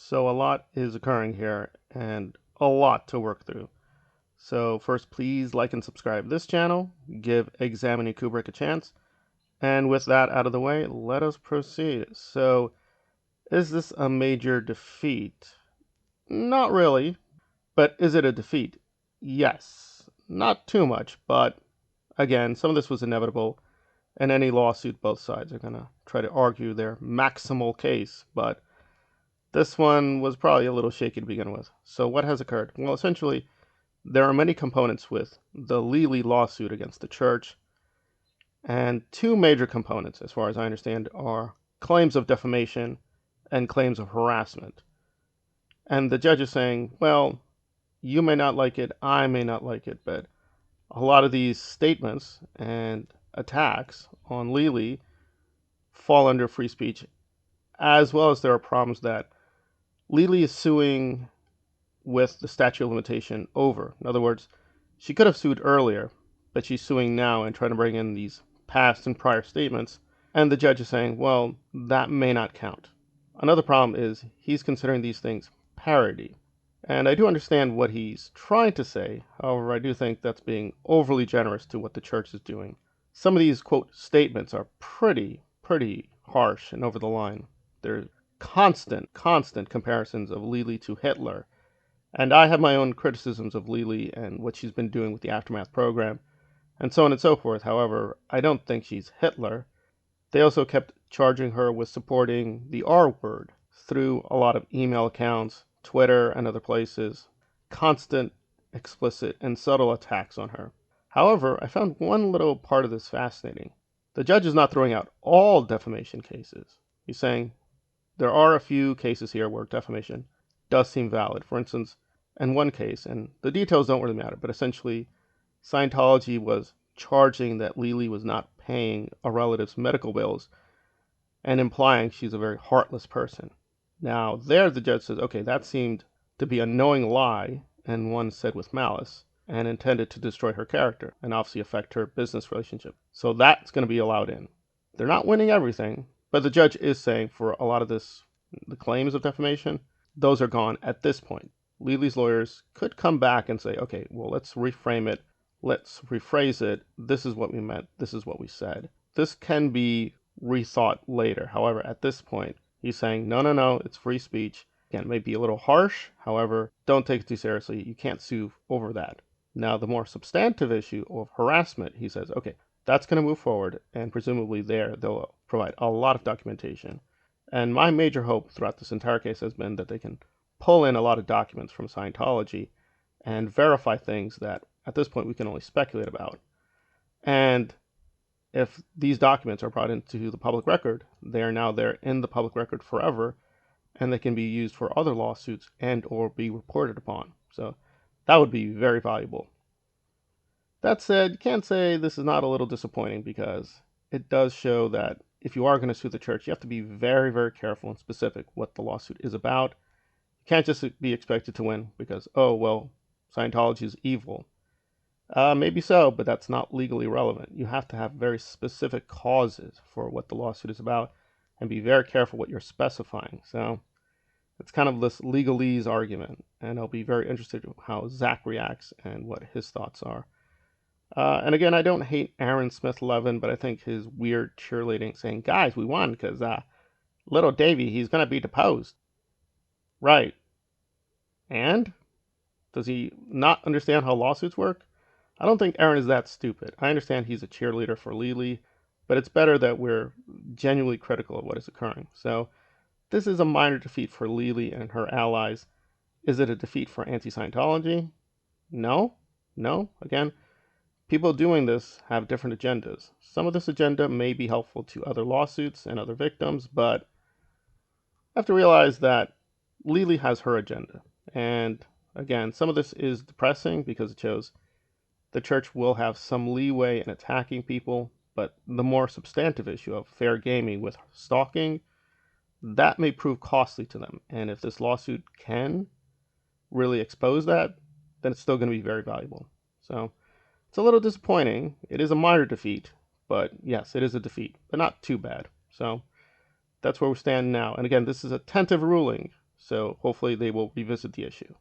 So a lot is occurring here and a lot to work through. So first, please like and subscribe this channel, give Examining Kubrick a chance, and with that out of the way, let us proceed. So is this a major defeat? Not really, but is it a defeat? Yes. Not too much, but again, some of this was inevitable. In any lawsuit, both sides are going to try to argue their maximal case, but this one was probably a little shaky to begin with. So what has occurred? Well, essentially, there are many components with the Lely lawsuit against the church, and two major components, as far as I understand, are claims of defamation and claims of harassment. And the judge is saying, well, you may not like it, I may not like it, but a lot of these statements and attacks on Lely fall under free speech, as well as there are problems that Lely is suing with the statute of limitation over. In other words, she could have sued earlier, but she's suing now and trying to bring in these past and prior statements. And the judge is saying, well, that may not count. Another problem is he's considering these things parody. And I do understand what he's trying to say. However, I do think that's being overly generous to what the church is doing. Some of these, quote, statements are pretty harsh and over the line. They're constant comparisons of Lely to Hitler. And I have my own criticisms of Lely and what she's been doing with the Aftermath program, and so on and so forth. However, I don't think she's Hitler. They also kept charging her with supporting the R word through a lot of email accounts, Twitter, and other places. Constant, explicit, and subtle attacks on her. However, I found one little part of this fascinating. The judge is not throwing out all defamation cases. He's saying there are a few cases here where defamation does seem valid. For instance, in one case, and the details don't really matter, but essentially Scientology was charging that Lely was not paying a relative's medical bills and implying she's a very heartless person. Now, there the judge says, okay, that seemed to be a knowing lie and one said with malice and intended to destroy her character and obviously affect her business relationship. So that's going to be allowed in. They're not winning everything, but the judge is saying for a lot of this, the claims of defamation, those are gone at this point. Lely's lawyers could come back and say, okay, well, let's reframe it. Let's rephrase it. This is what we meant. This is what we said. This can be rethought later. However, at this point, he's saying, no, it's free speech. Again, it may be a little harsh. However, don't take it too seriously. You can't sue over that. Now, the more substantive issue of harassment, he says, okay, that's going to move forward. And presumably there, they'll provide a lot of documentation. And my major hope throughout this entire case has been that they can pull in a lot of documents from Scientology and verify things that at this point we can only speculate about. And if these documents are brought into the public record, they are now there in the public record forever, and they can be used for other lawsuits and or be reported upon. So that would be very valuable. That said, you can't say this is not a little disappointing because it does show that if you are going to sue the church, you have to be very careful and specific what the lawsuit is about. You can't just be expected to win because, oh, well, Scientology is evil. Maybe so, but that's not legally relevant. You have to have very specific causes for what the lawsuit is about and be very careful what you're specifying. So it's kind of this legalese argument, and I'll be very interested in how Zach reacts and what his thoughts are. And again, I don't hate Aaron Smith-Levin, but I think his weird cheerleading saying, guys, we won because little Davey, he's going to be deposed. Right. And? Does he not understand how lawsuits work? I don't think Aaron is that stupid. I understand he's a cheerleader for Lely, but it's better that we're genuinely critical of what is occurring. So this is a minor defeat for Lely and her allies. Is it a defeat for anti-Scientology? No. Again, people doing this have different agendas. Some of this agenda may be helpful to other lawsuits and other victims, but I have to realize that Lely has her agenda. And again, some of this is depressing because it shows the church will have some leeway in attacking people, but the more substantive issue of fair gaming with stalking, that may prove costly to them. And if this lawsuit can really expose that, then it's still going to be very valuable. So it's a little disappointing. It is a minor defeat, but yes, it is a defeat, but not too bad. So that's where we stand now. And again, this is a tentative ruling. So hopefully they will revisit the issue.